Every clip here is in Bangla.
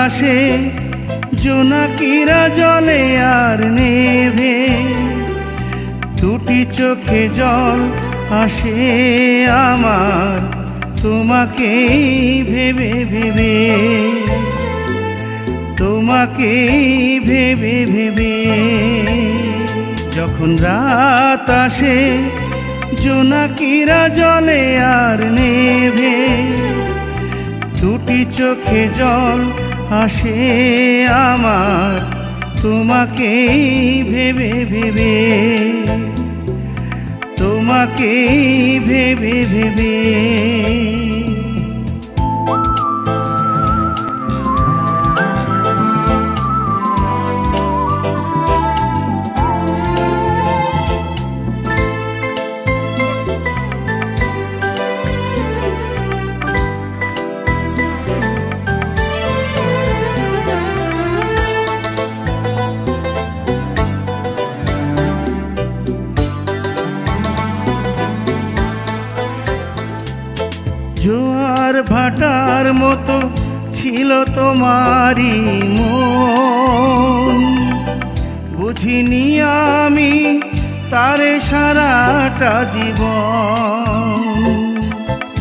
আসে জোনাকিরা জলে আর নেভে, দুটি চোখে জল আসে আমার তোমাকেই ভেবে ভেবে, তোমাকেই ভেবে ভেবে। যখন রাত আসে জোনাকিরা জলে আর নেভে, দুটি চোখে জল আসে আমার তোমাকেই ভেবে ভেবে, তোমাকেই ভেবে ভেবে। জোয়ার ভাটার মতো ছিল তোমারই মন, বুঝিনি আমি তারে সারাটা জীবন।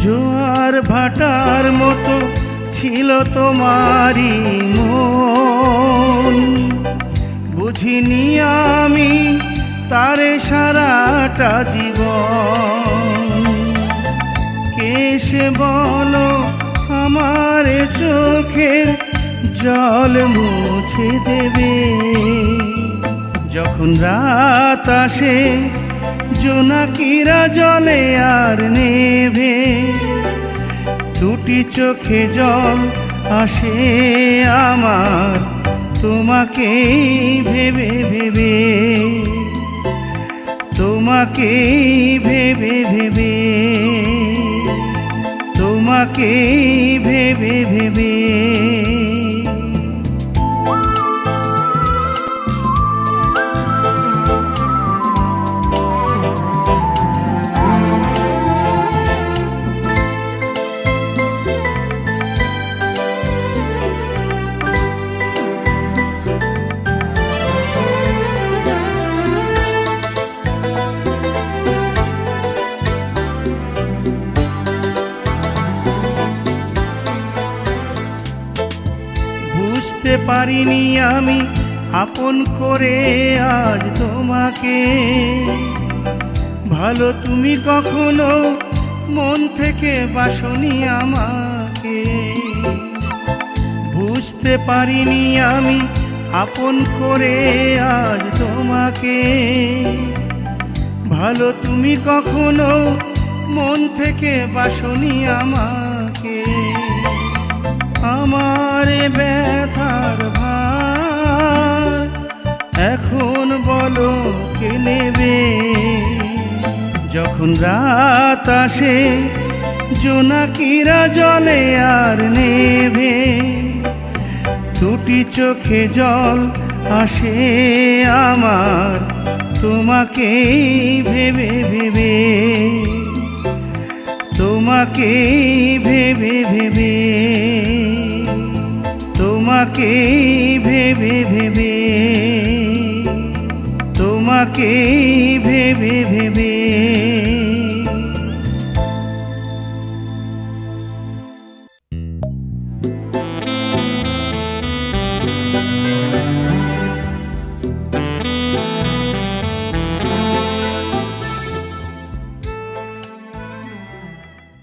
জোয়ার ভাটার মতো ছিল তোমারই মন, বুঝিনি আমি তারে সারাটা জীবন। এসে বলো আমার চোখের জল মুছে দেবে, যখন রাত আসে জোনাকিরা জলে আর নেভে, দুটি চোখে জল আসে আমার তোমাকেই ভেবে ভেবে, তোমাকেই ভেবে ভেবে, তোমাকেই ভেবে ভেবে। বুঝতে পারিনি আমি আপন করে আজ তোমাকে, ভালো তুমি কখনো মন থেকে বাসনি আমাকে। বুঝতে পারিনি আমি আপন করে আজ তোমাকে, ভালো তুমি কখনো মন থেকে বাসনি আমাকে। আমার ব্যথার ভার এখন বলো কে নেবে, যখন রাত আসে জোনাকিরা জলে আর নেভে, দুটি চোখে জল আসে আমার তোমাকেই ভেবে ভেবে, তোমাকেই ভেবে ভেবে, তোমাকেই ভেবে ভেবে, তোমাকেই ভেবে ভেবে।